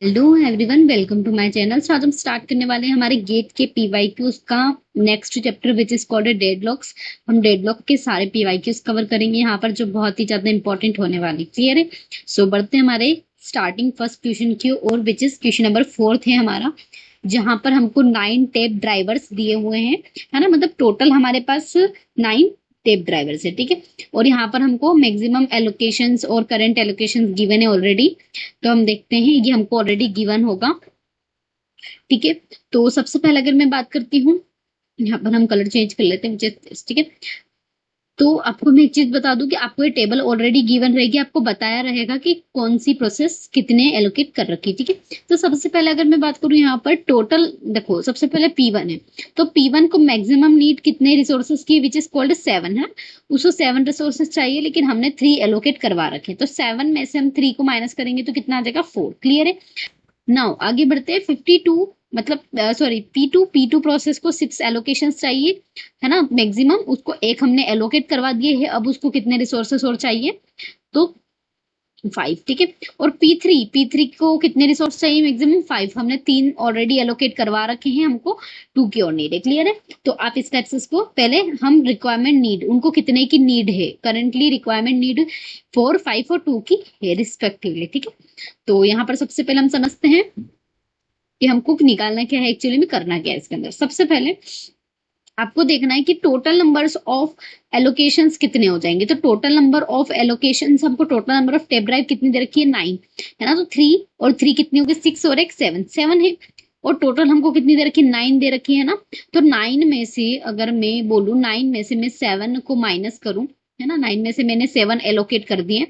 Hello everyone, welcome to my channel. So आज हम start करने वाले हैं हमारे गेट के पीवाईक्यूज का next chapter which is called deadlocks. हम डेडलॉक के सारे पीवाईक्यूज कवर करेंगे यहाँ पर, जो बहुत ही ज्यादा इंपॉर्टेंट होने वाली। क्लियर है? सो बढ़ते हैं हमारे स्टार्टिंग फर्स्ट क्वेश्चन की और विच इज क्वेश्चन नंबर 4 है हमारा, जहां पर हमको 9 टेप ड्राइवर्स दिए हुए हैं, है ना। मतलब टोटल हमारे पास 9 टेप ड्राइवर्स है, ठीक है। और यहाँ पर हमको मैक्सिमम एलोकेशंस और करंट एलोकेशंस गिवन है ऑलरेडी। तो हम देखते हैं, ये हमको ऑलरेडी गिवन होगा, ठीक है। तो सबसे पहले अगर मैं बात करती हूँ, यहाँ पर हम कलर चेंज कर लेते हैं, ठीक है। तो आपको मैं एक चीज बता दूं कि आपको ये टेबल ऑलरेडी गिवन रहेगी, आपको बताया रहेगा कि कौन सी प्रोसेस कितने एलोकेट कर रखी है, ठीक है। तो सबसे पहले अगर मैं बात करूं यहाँ पर टोटल, देखो सबसे पहले P1 है। तो P1 को मैक्सिमम नीड कितने रिसोर्सेज की, विच इज कॉल्ड 7 है। उसको 7 रिसोर्सेज चाहिए, लेकिन हमने 3 एलोकेट करवा रखे। तो 7 में से हम 3 को माइनस करेंगे तो कितना आ जाएगा, 4। क्लियर है? नाउ आगे बढ़ते हैं। 52, मतलब सॉरी, P2 प्रोसेस को 6 एलोकेशन चाहिए, है ना, मैक्सिमम। उसको एक हमने एलोकेट करवा दिए है, अब उसको कितने रिसोर्सेस और चाहिए, तो 5, ठीक है। और P3 को कितने रिसोर्स चाहिए, मैक्सिमम 5। हमने 3 ऑलरेडी एलोकेट करवा रखे हैं, हमको 2 की और नीड है। क्लियर है? तो आप इस टाइप से इसको पहले हम रिक्वायरमेंट नीड, उनको कितने की नीड है करंटली, रिक्वायरमेंट नीड 4, 5 और 2 की है रिस्पेक्टिवली, ठीक है। तो यहाँ पर सबसे पहले हम समझते हैं कि हमको निकालना क्या है, एक्चुअली में करना क्या है इसके अंदर। सबसे पहले आपको देखना है कि टोटल नंबर्स ऑफ एलोकेशंस कितने हो जाएंगे। तो टोटल नंबर ऑफ एलोकेशंस, हमको total number of tape drive कितनी दे रखी है, 9, है ना। तो 3 और 3 कितनी होगी, 6 और एक 7, 7 है। और टोटल हमको कितनी दे रखी है, 9 दे रखी है ना। तो 9 में से अगर मैं बोलूं, 9 में से मैं 7 को माइनस करूं, है ना, 9 में से मैंने 7 एलोकेट कर दिए,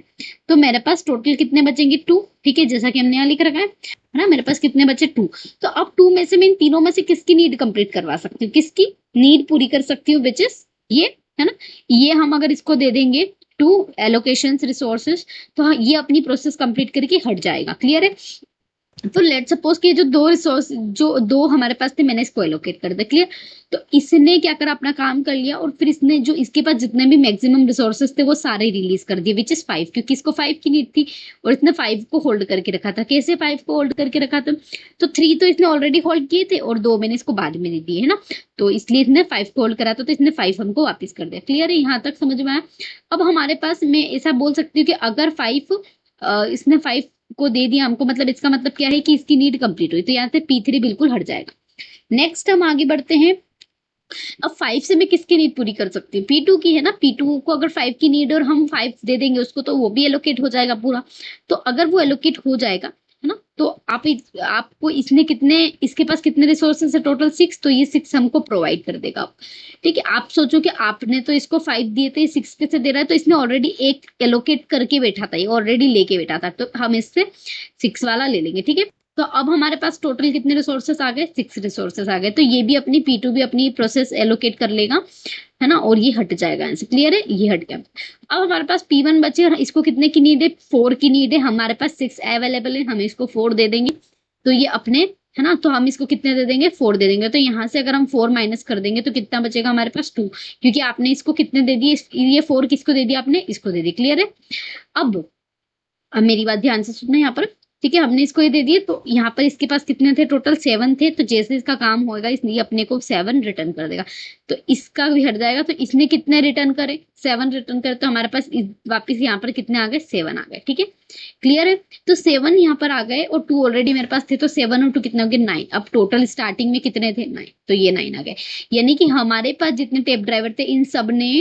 तो मेरे पास टोटल कितने बचेंगे, 2, ठीक है, जैसा कि हमने यहाँ लिख रखा है ना। मेरे पास कितने बचे, 2। तो अब 2 में से मैं इन तीनों में से किसकी नीड कंप्लीट करवा सकती हूँ, किसकी नीड पूरी कर सकती हूँ, विच इज ये, है ना। ये हम अगर इसको दे देंगे 2 एलोकेशंस रिसोर्सेज, तो हाँ, ये अपनी प्रोसेस कंप्लीट करके हट जाएगा। क्लियर है? तो लेट सपोज कि जो 2 रिसोर्स, जो 2 हमारे पास थे, मैंने इसको एलोकेट कर दिया। क्लियर? तो इसने क्या करा, अपना काम कर लिया, और फिर इसने जो इसके पास जितने भी मैक्सिमम रिसोर्सेस थे वो सारे रिलीज कर दिए, विच इज 5, क्योंकि इसको 5 की नीड थी। और इसने 5 को होल्ड करके रखा था। कैसे 5 को होल्ड करके रखा था, तो 3 तो इसने ऑलरेडी होल्ड किए थे और 2 मैंने इसको बाद में दे दिए, है ना। तो इसलिए इसने 5 को होल्ड करा था, तो इसने 5 हमको वापिस कर दिया। क्लियर है? यहाँ तक समझ में आया? अब हमारे पास, मैं ऐसा बोल सकती हूँ कि अगर 5 इसने 5 को दे दिया हमको, मतलब इसका मतलब क्या है कि इसकी नीड कंप्लीट हुई, तो यहाँ से P3 बिल्कुल हट जाएगा। नेक्स्ट हम आगे बढ़ते हैं। अब 5 से मैं किसकी नीड पूरी कर सकती हूँ, P2 की, है ना। P2 को अगर 5 की नीड और हम 5 दे देंगे उसको, तो वो भी एलोकेट हो जाएगा पूरा। तो अगर वो एलोकेट हो जाएगा, है ना, तो आपको इसने कितने, इसके पास कितने रिसोर्सेस है, टोटल 6, तो ये 6 हमको प्रोवाइड कर देगा। ठीक है, आप सोचो कि आपने तो इसको 5 दिए थे, 6 कैसे दे रहा है, तो इसने ऑलरेडी एक एलोकेट करके बैठा था, ये ऑलरेडी लेके बैठा था, तो हम इससे 6 वाला ले लेंगे, ठीक है। तो अब हमारे पास टोटल कितने रिसोर्सेस आ गए, 6 रिसोर्सेस आ गए। तो ये भी अपनी P2 भी अपनी प्रोसेस एलोकेट कर लेगा, है ना, और ये हट जाएगा आंसर। क्लियर है? ये हट गया। अब हमारे पास P1 बचे, और इसको कितने की नीड है, 4 की नीड है। हमारे पास 6 अवेलेबल है, हम इसको 4 दे देंगे, तो ये अपने, है ना, तो हम इसको कितने दे देंगे, 4 दे देंगे। तो यहाँ से अगर हम 4 माइनस कर देंगे तो कितना बचेगा हमारे पास, 2, क्योंकि आपने इसको कितने दे दिए, ये 4 किसको दे दिया आपने, इसको दे दिया। क्लियर है? अब मेरी बात ध्यान से सुनना यहाँ पर, ठीक है। हमने इसको ये दे दिए, तो यहाँ पर इसके पास कितने थे, टोटल 7 थे। तो जैसे इसका काम होगा, इसलिए अपने को 7 रिटर्न कर देगा, तो इसका भी हट जाएगा। तो इसने कितने रिटर्न करे, 7 रिटर्न करे, तो हमारे पास वापिस यहाँ पर कितने आ गए, 7 आ गए, ठीक है। क्लियर है? तो 7 यहाँ पर आ गए, और 2 ऑलरेडी मेरे पास थे, तो 7 और 2 कितने हो गए, 9। अब टोटल स्टार्टिंग में कितने थे, 9, तो ये 9 आ गए। यानी कि हमारे पास जितने टेप ड्राइवर थे, इन सब ने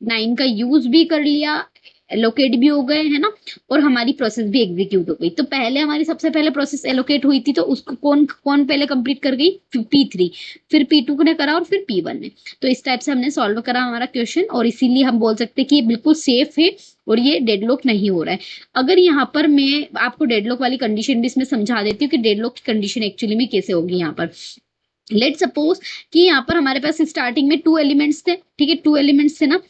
9 का यूज भी कर लिया, एलोकेट भी हो गए, है ना, और हमारी प्रोसेस भी एग्जीक्यूट हो गई। तो पहले हमारी सबसे पहले प्रोसेस एलोकेट हुई थी, तो उसको कौन कौन पहले कंप्लीट कर गई, P3, फिर P2 ने करा, और फिर P1 ने। तो इस टाइप से हमने सॉल्व करा हमारा क्वेश्चन, और इसीलिए हम बोल सकते हैं कि ये बिल्कुल सेफ है और ये डेडलॉक नहीं हो रहा है। अगर यहाँ पर मैं आपको डेडलॉक वाली कंडीशन भी इसमें समझा देती हूँ कि डेडलॉक की कंडीशन एक्चुअली में कैसे होगी। यहाँ पर लेट सपोज कि यहाँ पर हमारे पास स्टार्टिंग में 2 एलिमेंट्स थे, ठीक है, 2 एलिमेंट्स थे ना।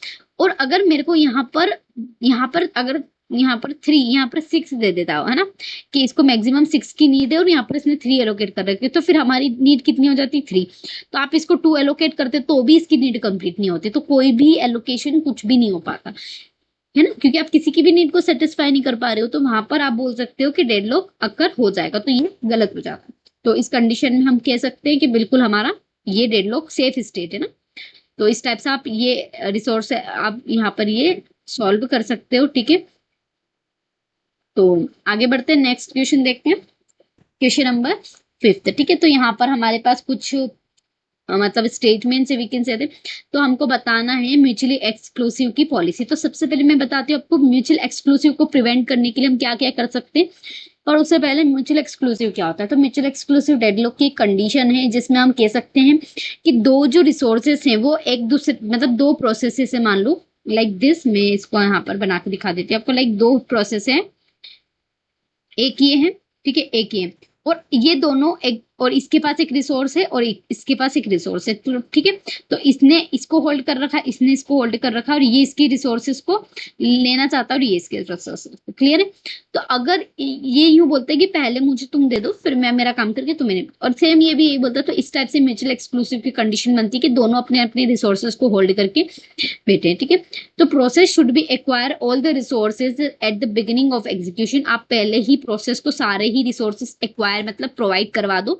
और अगर मेरे को यहाँ पर अगर यहाँ पर 3, यहाँ पर 6 दे देता हो, है ना, कि इसको मैक्सिमम 6 की नीड है, और यहाँ पर इसने 3 एलोकेट कर रखे, तो फिर हमारी नीड कितनी हो जाती, 3। तो आप इसको 2 एलोकेट करते तो भी इसकी नीड कंप्लीट नहीं होती, तो कोई भी एलोकेशन कुछ भी नहीं हो पाता। है ना, क्योंकि आप किसी की भी नीड को सेटिस्फाई नहीं कर पा रहे हो, तो वहां पर आप बोल सकते हो कि डेडलॉक अकर हो जाएगा, तो ये गलत हो जाता है। तो इस कंडीशन में हम कह सकते हैं कि बिल्कुल हमारा ये डेडलॉक सेफ स्टेट है ना। तो इस टाइप से आप ये रिसोर्स आप यहाँ पर ये सॉल्व कर सकते हो, ठीक है। तो आगे बढ़ते हैं, नेक्स्ट क्वेश्चन देखते हैं, क्वेश्चन नंबर 5, ठीक है। तो यहाँ पर हमारे पास कुछ मतलब स्टेटमेंट से वी कैन से, तो हमको बताना है म्यूचुअली एक्सक्लूसिव की पॉलिसी। तो सबसे पहले मैं बताती हूँ आपको म्यूचुअल एक्सक्लूसिव को प्रिवेंट करने के लिए हम क्या क्या कर सकते हैं। और उससे पहले म्यूचुअल एक्सक्लूसिव क्या होता है, तो म्यूचुअल एक्सक्लूसिव डेडलॉक की एक कंडीशन है जिसमें हम कह सकते हैं कि दो जो रिसोर्सेस हैं वो एक दूसरे मतलब दो प्रोसेस से, मान लो लाइक दिस, मैं इसको यहाँ पर बना के दिखा देती हूँ आपको, लाइक दो प्रोसेस है, एक ये है, ठीक है, एक ये, और ये दोनों एक, और इसके पास एक रिसोर्स है और इसके पास एक रिसोर्स है, तो ठीक है। तो इसने इसको होल्ड कर रखा है, इसने इसको होल्ड कर रखा है, और ये इसकी रिसोर्सेज को लेना चाहता है, और ये इसके रिसोर्सेज, क्लियर है। तो अगर ये यूं बोलते हैं कि पहले मुझे तुम दे दो फिर मैं मेरा काम करके तुम्हें, और सेम ये भी यही बोलता है, तो इस टाइप से म्यूचुअल एक्सक्लूसिव की कंडीशन बनती है कि दोनों अपने अपने रिसोर्सेज को होल्ड करके बैठे हैं, ठीक है। तो process should be acquire all the resources at the beginning of execution, आप पहले ही प्रोसेस को सारे ही रिसोर्सेज एक्वायर मतलब प्रोवाइड करवा दो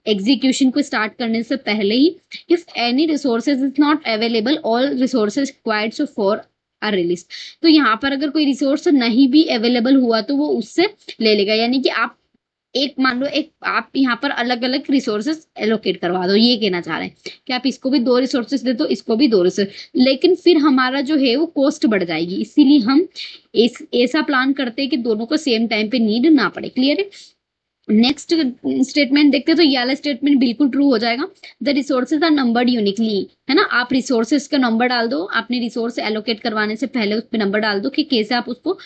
एग्जीक्यूशन को स्टार्ट करने से पहले ही। If any resources is not available all resources required so for a release, तो यहाँ पर अगर कोई रिसोर्स नहीं भी अवेलेबल हुआ तो वो उससे ले लेगा, यानी कि आप एक मान लो एक आप यहाँ पर अलग अलग रिसोर्सेस एलोकेट करवा दो, ये कहना चाह रहे हैं कि आप इसको भी दो रिसोर्सेस दे दो, इसको भी दो रिसोर्स, लेकिन फिर हमारा जो है वो कॉस्ट बढ़ जाएगी, इसीलिए हम ऐसा प्लान करते हैं कि दोनों को सेम टाइम पे नीड ना पड़े, क्लियर है। नेक्स्ट स्टेटमेंट देखते हैं, तो ये वाला स्टेटमेंट बिल्कुल ट्रू हो जाएगा, the resources are numbered uniquely, है ना, आप रिसोर्सेज का नंबर डाल दो, आपने रिसोर्स एलोकेट करवाने से पहले उस पर नंबर डाल दो कि कैसे आप उसको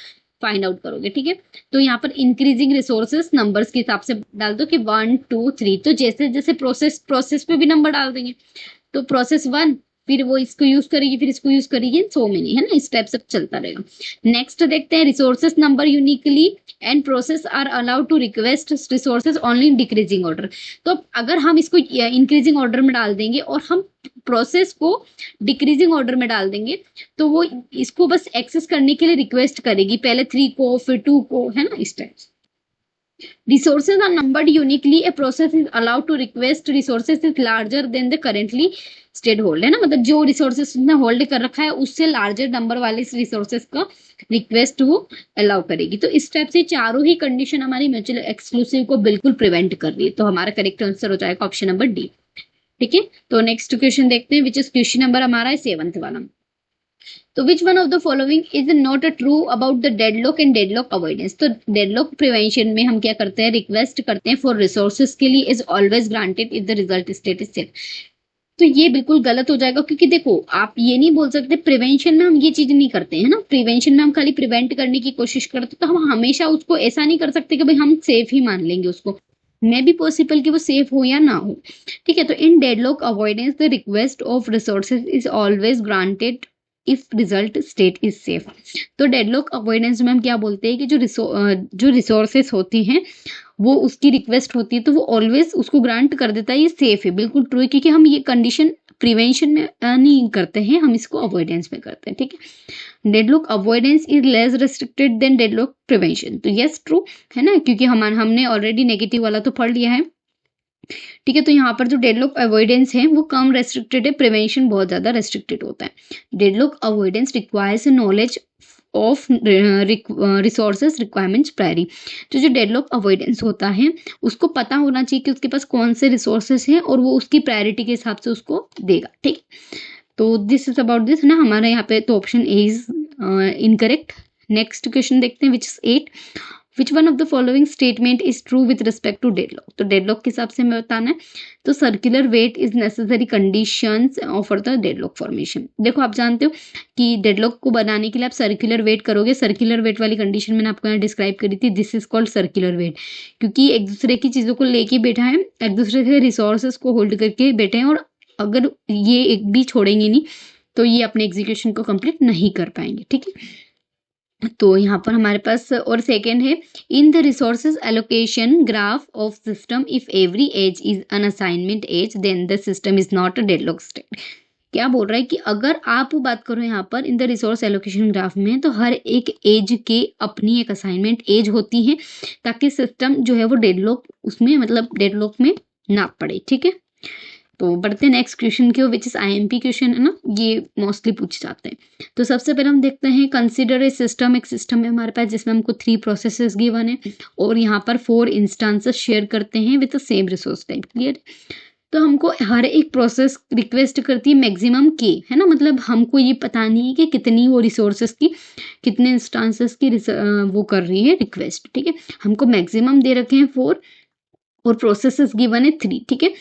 फाइंड आउट करोगे, ठीक है। तो यहाँ पर इंक्रीजिंग रिसोर्सेस नंबर्स के हिसाब से डाल दो कि 1 2 3, तो जैसे जैसे प्रोसेस पे भी नंबर डाल देंगे, तो प्रोसेस 1 फिर वो इसको यूज करेगी, फिर इसको यूज करेगी, सो मेनी, है ना, इस टाइप से चलता रहेगा। नेक्स्ट देखते हैं, resources number uniquely and process are allowed to request resources only in decreasing order, तो अगर हम इसको इंक्रीजिंग ऑर्डर में डाल देंगे और हम प्रोसेस को डिक्रीजिंग ऑर्डर में डाल देंगे, तो वो इसको बस एक्सेस करने के लिए रिक्वेस्ट करेगी, पहले 3 को फिर 2 को, है ना, इस टाइप से। Resources are numbered uniquely. A process is allowed to request resources is larger than the currently state hold, है ना, मतलब जो रिसोर्सेस उसने होल्ड कर रखा है उससे लार्जर नंबर वाले रिसोर्सेस का रिक्वेस्ट वो अलाउ करेगी। तो इस टाइप से चारों ही कंडीशन हमारी म्यूचुअल एक्सक्लूसिव को बिल्कुल प्रिवेंट कर रही है, तो हमारा करेक्ट आंसर हो जाएगा ऑप्शन नंबर डी, ठीक है। तो नेक्स्ट क्वेश्चन देखते हैं, विच इज क्वेश्चन नंबर हमारा है 7th वाला। तो विच one of the following is not a true about the deadlock and deadlock avoidance, तो डेडलॉक प्रिवेंशन में हम क्या करते हैं, रिक्वेस्ट करते हैं फॉर रिसोर्सेज के लिए is always granted if the result state is safe, तो ये बिल्कुल गलत हो जाएगा, क्योंकि देखो आप ये नहीं बोल सकते प्रिवेंशन में हम ये चीज नहीं करते हैं ना, प्रिवेंशन में हम खाली प्रिवेंट करने की कोशिश करते, तो हम हमेशा उसको ऐसा नहीं कर सकते कि भाई हम सेफ ही मान लेंगे उसको, मे भी पॉसिबल कि वो सेफ हो या ना हो, ठीक है। तो in deadlock avoidance the request of resources is always granted if result state is safe, तो डेडलॉक अवॉइडेंस में हम क्या बोलते हैं कि जो रिसोर्सेस होती हैं वो उसकी रिक्वेस्ट होती है तो वो ऑलवेज उसको ग्रांट कर देता है, ये सेफ है, बिल्कुल ट्रू है, क्योंकि हम ये कंडीशन प्रिवेंशन में नहीं करते हैं, हम इसको अवॉइडेंस में करते हैं, ठीक है। Deadlock avoidance is less restricted than deadlock prevention, तो यस ट्रू है ना, क्योंकि हमने ऑलरेडी नेगेटिव वाला तो पढ़ लिया है, ठीक है। तो यहाँ पर जो डेडलॉक अवॉइडेंस है वो कम रेस्ट्रिक्टेड है, प्रिवेंशन बहुत ज्यादा रेस्ट्रिक्टेड होता है। Deadlock avoidance requires knowledge of resources requirements priori, तो जो डेडलॉक अवॉइडेंस होता है उसको पता होना चाहिए कि उसके पास कौन से रिसोर्सेज हैं और वो उसकी प्रायोरिटी के हिसाब से उसको देगा, ठीक। तो दिस इज अबाउट दिस ना, हमारे यहाँ पे तो option A is incorrect. Next question देखते हैं, which is 8, which one of the following statement is true with respect to deadlock, तो डेडलॉक के हिसाब से हमें बताना है, तो circular wait is necessary conditions for the deadlock formation, देखो आप जानते हो कि डेडलॉक को बनाने के लिए आप सर्कुलर वेट करोगे, सर्कुलर वेट वाली कंडीशन मैंने आपको यहाँ डिस्क्राइब करी थी, this is called circular wait, क्योंकि एक दूसरे की चीजों को लेके बैठा है, एक दूसरे के रिसोर्सेज को होल्ड करके बैठे हैं, और अगर ये एक भी छोड़ेंगे नहीं तो ये अपने एग्जीक्यूशन को कंप्लीट नहीं कर पाएंगे, ठीक है। तो यहाँ पर हमारे पास और सेकेंड है, in the resources allocation graph of system if every edge is an assignment edge then the system is not a deadlock state, क्या बोल रहा है कि अगर आप बात करो यहाँ पर in the resource allocation graph में, तो हर एक एज के अपनी एक असाइनमेंट एज होती है, ताकि सिस्टम जो है वो डेडलॉक उसमें मतलब डेडलॉक में ना पड़े। ठीक है, तो बढ़ते हैं नेक्स्ट क्वेश्चन की, विच इज आईएमपी क्वेश्चन है ना, ये मोस्टली पूछे जाते हैं। तो सबसे पहले हम देखते हैं कंसिडर ए सिस्टम, एक सिस्टम है हमारे पास जिसमें हमको 3 प्रोसेसेस गिवन है और यहाँ पर 4 इंस्टांसेस शेयर करते हैं with the same resource type. Clear, तो हमको हर एक प्रोसेस रिक्वेस्ट करती है मैक्सिमम के, है ना, मतलब हमको ये पता नहीं है कि कितनी वो रिसोर्सेस की कितने इंस्टांसेस की वो कर रही है रिक्वेस्ट। ठीक है, हमको मैक्सिमम दे रखे हैं 4 और प्रोसेसेस गिवन है 3। ठीक है,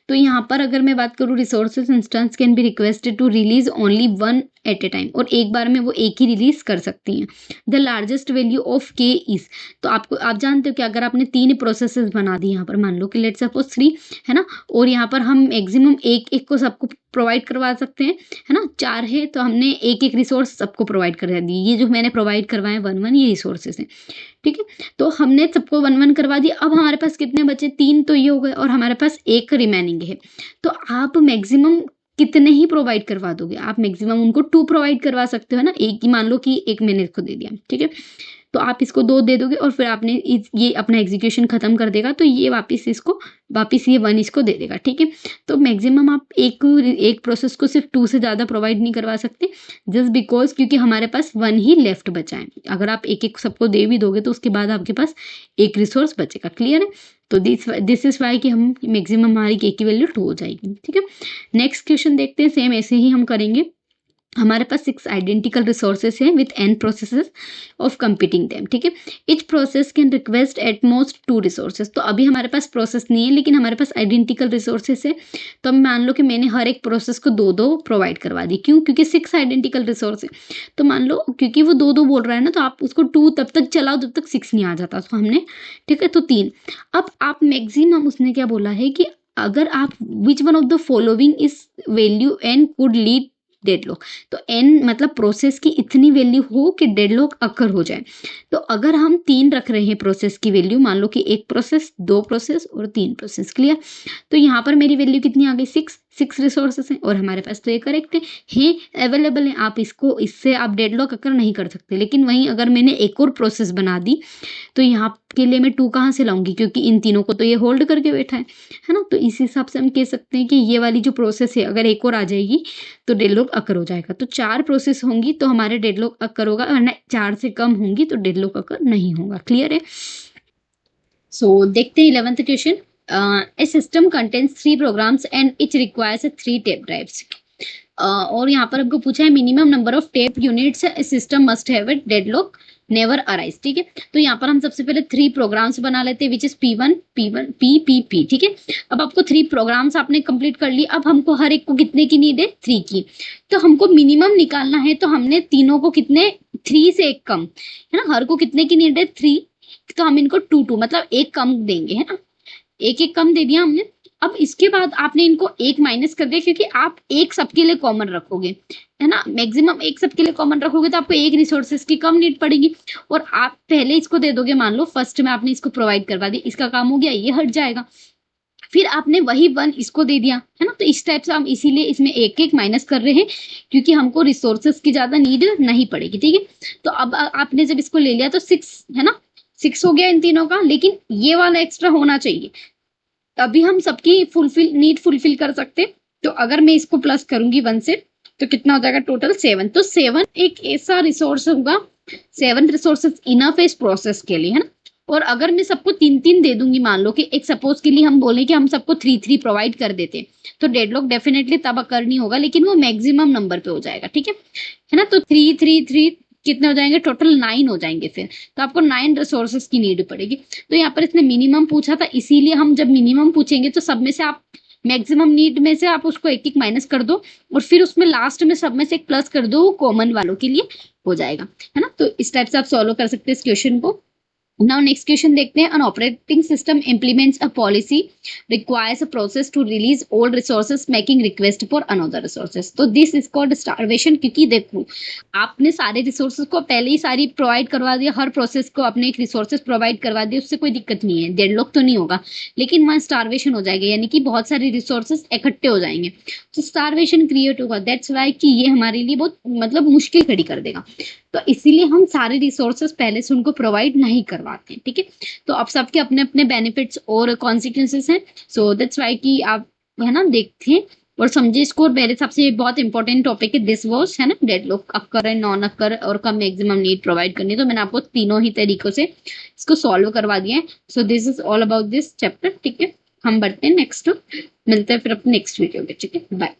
तो यहाँ पर अगर मैं बात करूँ resources instance can be requested to release only 1 at a time, और एक बार में वो एक ही रिलीज कर सकती हैं। द लार्जेस्ट वैल्यू ऑफ के इज, तो आप जानते हो कि अगर आपने 3 प्रोसेसेस बना दी यहाँ पर, मान लो कि लेट सपोज 3 है ना, और यहाँ पर हम मैक्सिमम एक को सबको प्रोवाइड करवा सकते हैं, है ना, 4 है तो हमने एक रिसोर्स सबको प्रोवाइड करवा दी। ये जो मैंने प्रोवाइड करवाए 1 ये रिसोर्सेज हैं। ठीक है, तो हमने सबको 1 करवा दिया। अब हमारे पास कितने बचे, 3 तो ये हो गए और हमारे पास 1 रिमेनिंग है। तो आप मैक्सिमम कितने ही प्रोवाइड करवा दोगे, आप मैक्सिमम उनको 2 प्रोवाइड करवा सकते हो ना, एक ही मान लो कि एक मैंने इसको दे दिया। ठीक है, तो आप इसको 2 दे दोगे और फिर आपने ये अपना एग्जीक्यूशन खत्म कर देगा, तो ये वापस ये 1 इसको दे देगा। ठीक है, तो मैक्सिमम आप एक प्रोसेस को सिर्फ 2 से ज़्यादा प्रोवाइड नहीं करवा सकते, जस्ट बिकॉज क्योंकि हमारे पास 1 ही लेफ्ट बचा है। अगर आप एक सबको दे भी दोगे तो उसके बाद आपके पास एक रिसोर्स बचेगा। क्लियर है, तो दिस इज वाई कि हम मैक्सिमम हमारी के की वैल्यू 2 हो जाएगी। ठीक है, नेक्स्ट क्वेश्चन देखते हैं, सेम ऐसे ही हम करेंगे। हमारे पास 6 आइडेंटिकल रिसोर्सेस हैं with n processes of competing them. ठीक है, etch process can request at most 2 resources. तो अभी हमारे पास प्रोसेस नहीं है लेकिन हमारे पास आइडेंटिकल रिसोर्सेस है, तो अब मान लो कि मैंने हर एक प्रोसेस को 2 प्रोवाइड करवा दी। क्यों, क्योंकि 6 आइडेंटिकल रिसोर्स है, तो मान लो क्योंकि वो 2 बोल रहा है ना, तो आप उसको 2 तब तक चलाओ जब तक 6 नहीं आ जाता, तो हमने ठीक है तो 3। अब आप मैक्सिमम उसने क्या बोला है कि अगर आप विच one of the following is value n could lead deadlock, तो n मतलब प्रोसेस की इतनी वैल्यू हो कि डेडलॉक अकर हो जाए। तो अगर हम 3 रख रहे हैं प्रोसेस की वैल्यू, मान लो कि 1 प्रोसेस, 2 प्रोसेस और 3 प्रोसेस। क्लियर, तो यहाँ पर मेरी वैल्यू कितनी आ गई, 6 रिसोर्सेस हैं और हमारे पास तो ये करेक्ट है अवेलेबल है। आप इससे आप डेडलॉक अकर नहीं कर सकते। लेकिन वहीं अगर मैंने एक और प्रोसेस बना दी तो यहाँ के लिए मैं 2 कहाँ से लाऊंगी, क्योंकि इन तीनों को तो ये होल्ड करके बैठा है ना। तो इस हिसाब से हम कह सकते हैं कि ये वाली जो प्रोसेस है अगर एक और आ जाएगी तो डेडलॉक अकर हो जाएगा। तो 4 प्रोसेस होंगी तो हमारे डेडलॉक अकर होगा, वरना 4 से कम होंगी तो डेडलॉक अकर नहीं होगा। क्लियर है, सो देखते हैं 11th question. A system contains 3 programs and each requires 3 tape drives. और यहाँ पर हमको पूछा है minimum number of tape units system must have it deadlock never arise. ठीक है, तो यहाँ पर हम सबसे पहले 3 प्रोग्राम्स बना लेते हैं which is P1 P1 P। ठीक है, अब आपको 3 प्रोग्राम्स आपने कंप्लीट कर ली। अब हमको हर एक को कितने की नीड है, 3 की। तो हमको मिनिमम निकालना है, तो हमने तीनों को कितने 3 से एक कम है ना, हर को कितने की नीड है 3, तो हम इनको 2 मतलब एक कम देंगे, है ना, एक कम दे दिया हमने। अब इसके बाद आपने इनको 1 माइनस कर दिया, क्योंकि आप एक सबके लिए कॉमन रखोगे, है ना, मैक्सिमम एक सबके लिए कॉमन रखोगे तो आपको एक रिसोर्सेज की कम नीड पड़ेगी। और आप पहले इसको दे दोगे, मान लो फर्स्ट में आपने इसको प्रोवाइड करवा दिया, इसका काम हो गया, ये हट जाएगा। फिर आपने वही 1 इसको दे दिया, है ना, तो इस टाइप से हम इसीलिए इसमें एक माइनस कर रहे हैं, क्योंकि हमको रिसोर्सेज की ज्यादा नीड नहीं पड़ेगी। ठीक है, तो अब आपने जब इसको ले लिया तो 6 है ना, 6 हो गया इन तीनों का, लेकिन ये वाला एक्स्ट्रा होना चाहिए, तभी हम सबकी नीड फुलफिल कर सकते। तो अगर मैं इसको प्लस करूंगी 1 से तो कितना हो जाएगा टोटल 7। तो 7 एक ऐसा रिसोर्स होगा, 7 रिसोर्सेज इनफ है इस प्रोसेस के लिए, है ना। और अगर मैं सबको 3 दे दूंगी, मान लो कि एक सपोज के लिए हम बोले कि हम सबको 3 प्रोवाइड कर देते, तो डेडलॉक डेफिनेटली तब अकर नहीं होगा, लेकिन वो मैक्सिमम नंबर पे हो जाएगा। ठीक है ना, तो 3 कितने हो जाएंगे, टोटल 9 हो जाएंगे। फिर तो आपको 9 रिसोर्सेज की नीड पड़ेगी। तो यहाँ पर इसने मिनिमम पूछा था, इसीलिए हम जब मिनिमम पूछेंगे तो सब में से आप मैक्सिमम नीड में से आप उसको एक माइनस कर दो, और फिर उसमें लास्ट में सब में से एक प्लस कर दो, वो कॉमन वालों के लिए हो जाएगा, है ना। तो इस टाइप से आप सॉल्व कर सकते हैं इस क्वेश्चन को। नाउ नेक्स्ट क्वेश्चन देखते हैं। An operating system implements a policy requires a process to release old resources making request for another resources. तो दिस इज कॉल्ड स्टारवेशन, क्योंकि देखो आपने सारे रिसोर्सेज को पहले ही सारी प्रोवाइड करवा दिया, हर प्रोसेस को अपने एक रिसोर्सेज प्रोवाइड करवा दिए, उससे कोई दिक्कत नहीं है, डेडलॉक तो नहीं होगा, लेकिन वहाँ स्टारवेशन हो जाएगा, यानी कि बहुत सारे रिसोर्सेज इकट्ठे हो जाएंगे, तो स्टारवेशन क्रिएट होगा। दैट्स वाई कि ये हमारे लिए बहुत मतलब मुश्किल खड़ी कर देगा, तो इसीलिए हम सारे रिसोर्सेज पहले से उनको प्रोवाइड नहीं करवाते हैं, ठीक है। तो अब सबके अपने अपने बेनिफिट्स और कॉन्सिक्वेंसेस हैं, सो दैट्स वाई कि आप है ना देखते हैं और समझे इसको। और मेरे हिसाब से ये बहुत इंपॉर्टेंट टॉपिक है, दिस वॉज है ना, डेडलॉक अकर एंड नॉन अकर और कब मैक्सिमम नीड प्रोवाइड करनी, तो मैंने आपको तीनों ही तरीकों से इसको सॉल्व करवा दिया है। So this is all about this chapter, ठीक है। हम बढ़ते हैं नेक्स्ट, मिलते हैं फिर अपने नेक्स्ट वीडियो में, ठीक है, बाय।